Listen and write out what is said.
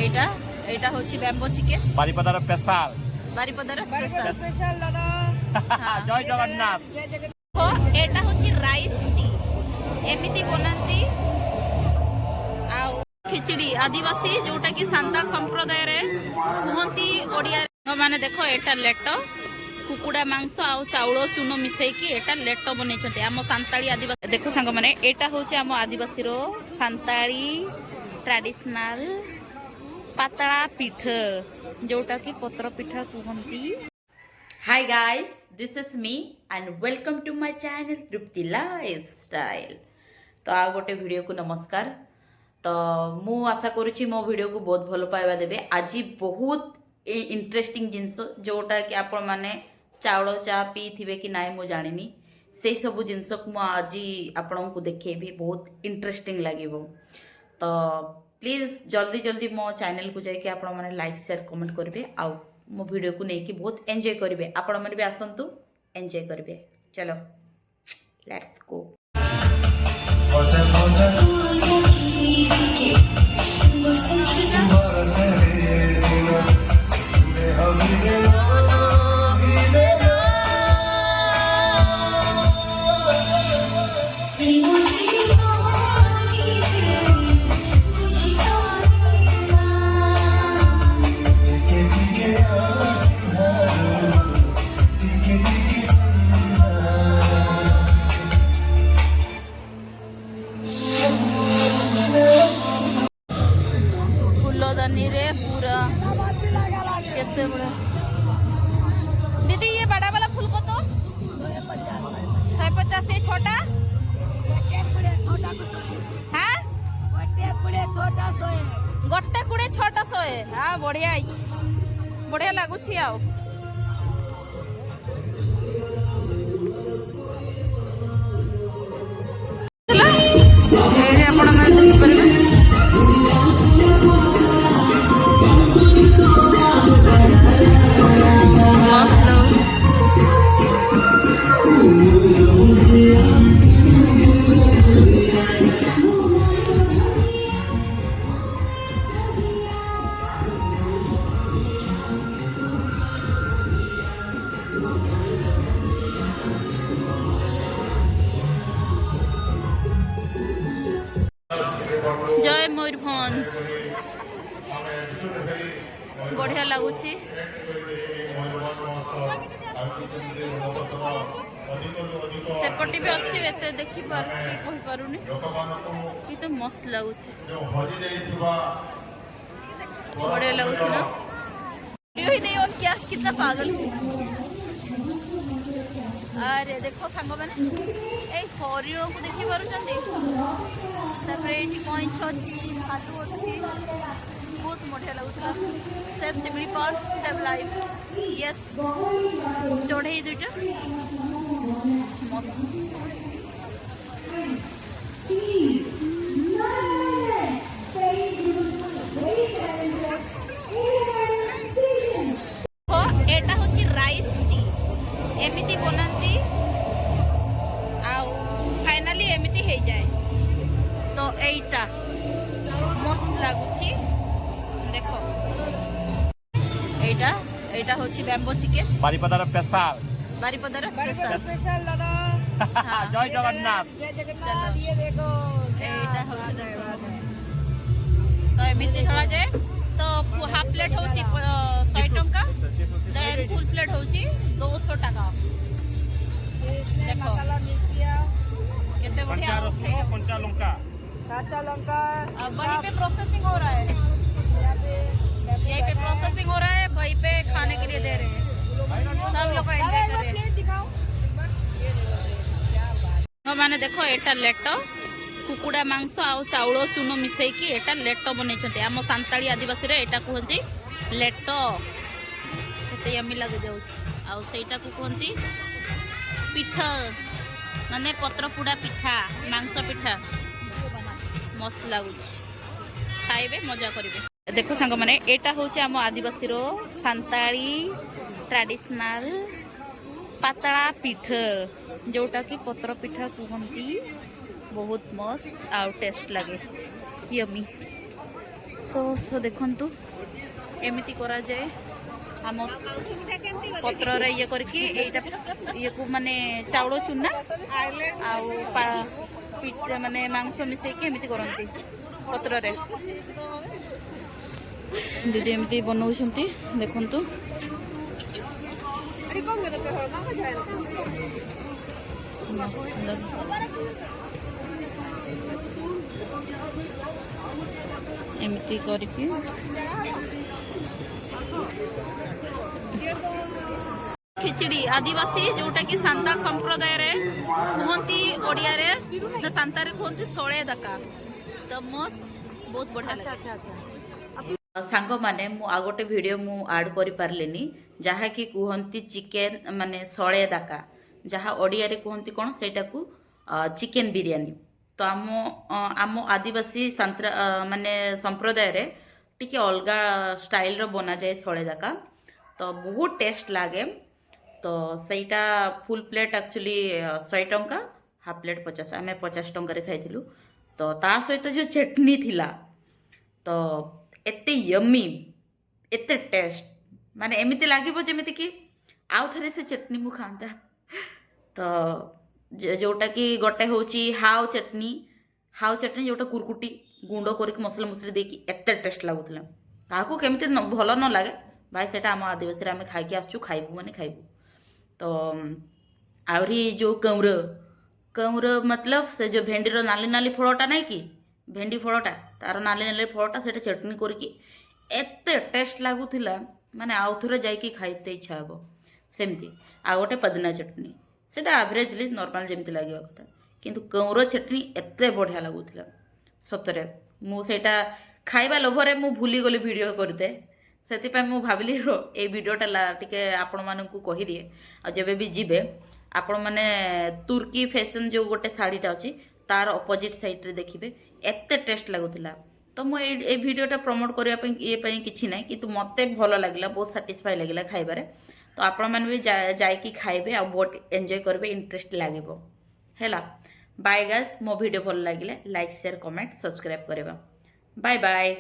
एटा एटा होची bamboo chicken बारिपदार special दादा जय जगन्नाथ। हो एटा होची राइस एमिति बनाती आ खिचड़ी आदिवासी जोटा कि सांताल संप्रदाय रे कहती ओडिया माने देखो एटा लेटो कुकुड़ा मांस आउ चाउल चून मिसेकी एटा लेटो बनै आम सांताली आदिवासी देखो सांग माने एटा होची आम आदिवासी रो सांताली ट्रेडिशनल पातला पीठ जोटा कि पत्र पिठा कहती। Hi guys this is me and welcome to my channel Tripti lifestyle. तो आ गोटे वीडियो को नमस्कार। तो मु आशा करुच्ची मो वीडियो को बहुत भल पाइबा देबे। आज बहुत इंटरेस्टिंग जिनस जोटा कि आपण माने चाउल चा पी थिबे कि नाइ मु जानिनी से सब जिनस को मु आज आपण को देखेबी बहुत इंटरेस्टिंग लागिबो। तो प्लीज जल्दी जल्दी मो चैनल को जाके आपण माने लाइक शेयर कमेंट करिवे आ मो वीडियो को लेके बहुत एंजॉय करिवे। आपण माने भी आसंतु एंजॉय करिवे। चलो लेट्स गो। पूरा कितने बड़ा दीदी ये बड़ा वाला फूल को तो 150 से छोटा हाँ गोटे कुड़े छोटा सोए हाँ बढ़िया बढ़िया लगुच आओ जय मयूरभंज बढ़िया लगुच सेपटी भी अच्छी एते देखी पारुनी ये तो मस्त लगुच बढ़िया लगुच ना ही नहीं और क्या कितना पागल अरे देखो सांग मैंने हरिण को देखी पार्टी कईछ अच्छी भालू अच्छी बहुत बढ़िया लगुला सेव चिमिड़ी पार्क सेव लाइफ यस चढ़ई दुईटा एटा होची राइस एमिति बनाती आ फाइनली एमिति हो जाए। तो एटा मस्त लगुची देखो एटा एटा होची बैम्बो चिकेन बारिपदार स्पेशल दादा जय जगन्नाथ। ये देखो एटा होची तो एमिति छड़ा जाए। तो हाफ प्लेट होची 100 टंका देन फुल प्लेट होची 200 टका। देखो मसाला मिक्स किया कितने बढ़िया काचा लंका वहीं पे प्रोसेसिंग हो रहा है यहीं पे प्रोसेसिंग हो रहा है वहीं पे खाने के लिए दे रहे हैं सब लोग एंजॉय कर रहे हैं। माने देखो एटा लेटो कुकुड़ा मांस आउ चाउल चून मिसेकी एटा लेटो बनै आम सांताली आदिवासी रे एटा कहती लेटो केते यमी लगे जाउछ आउ सेटा को कहती पिठ माने पत्र पुड़ा पिठा मांस पिठा मस्त लगुच खाइबे मजा करिवे। देखो सांग माने एटा होची आम आदिवासी रो सांताली ट्रेडिशनल पातला पीठ जोटा कि पत्र पिठा कहती बहुत मस्त आउ टेस्ट लगे यमी तो सो देखंतु एमिति करा जाए आम पत्र रे ये करके एटा ये को माने चाउल चुना आउ पिट माने मांस मिसे के एमिति करंती पत्र रे दीदी एमिति बनौछंती देखंतु एमिति करके खिचड़ी आदिवासी जोटा कि सांताल संप्रदाय रे कहती ओडिया रे तो सांता रे कहती सोळे दाका तो मस्त बहुत बढ़िया। अच्छा अच्छा अच्छा सांग माने मु आ गोटे वीडियो मु ऐड करि पारलेनी जहा कि कहती चिकेन माने सोळे दाका जहा ओडिया रे कहती कोन सेटा को चिकेन बिरयानी। तो आम आदिवासी सांता माने संप्रदाय रे टिके अलगा स्टाइल रो बना जाए सोळे दाका तो बहुत टेस्ट लागे। तो सहीटा फुल प्लेट एक्चुअली 100 टंका हाफ प्लेट 50 आम 50 टंका खाई। तो ता सहित जो चटनी थिला तो एते यम्मी एते टेस्ट माने एमिति लागिबो जेमिति कि आउ थरे से चटनी मु खांता। तो जोटा कि गोटे होची हाउ चटनी जोटा कुरकुटी गुंड करके मसला मुसली देकी एते टेस्ट लागुतला ताको केमिति भल न लागे भाई सेटा आम आदिवासी रे आमे खाइके आछू खाइबू माने खाइबू। तो आहरी जो कौर मतलब से जो भेंडी रो नाली नाली फळटा नहीं कि भेंडी फळटा तार नाली नाली फळटा सेटा चटनी करके एते टेस्ट लागुथिला माने आउ थरे जाइकी खाइते इच्छा हबो। सेमती आ गोटे पदना चटनी सेटा एवरेजली नॉर्मल जेमती लागिबा कथा किंतु कौर चटनी एते बढ़िया लागुथिला सतरे मु सेटा खाइबा लोभरे मु भूली गली वीडियो करते से मु भाविली ए वीडियोटा टिके आपण मानकू कहि दिए आ जेबे भी जिबे आपण माने तुर्की फैशन जो गोटे साड़ीटा अच्छी तार अपोजिट साइड रे देखिबे एते टेस्ट लागुथिला। तो मु ए वीडियोटा प्रमोट करिया पई ए पई किछि नै किंतु मते भलो लागिला बहुत सैटिस्फाई लागिला खाइबारे। तो आपण माने भी जाइकी खाइबे आ बहुत एंजॉय करबे इंटरेस्ट लागिबो हैला। बाय गाइस मो वीडियो भलो लागिले लाइक शेयर कमेंट सब्सक्राइब करबा। Bye bye.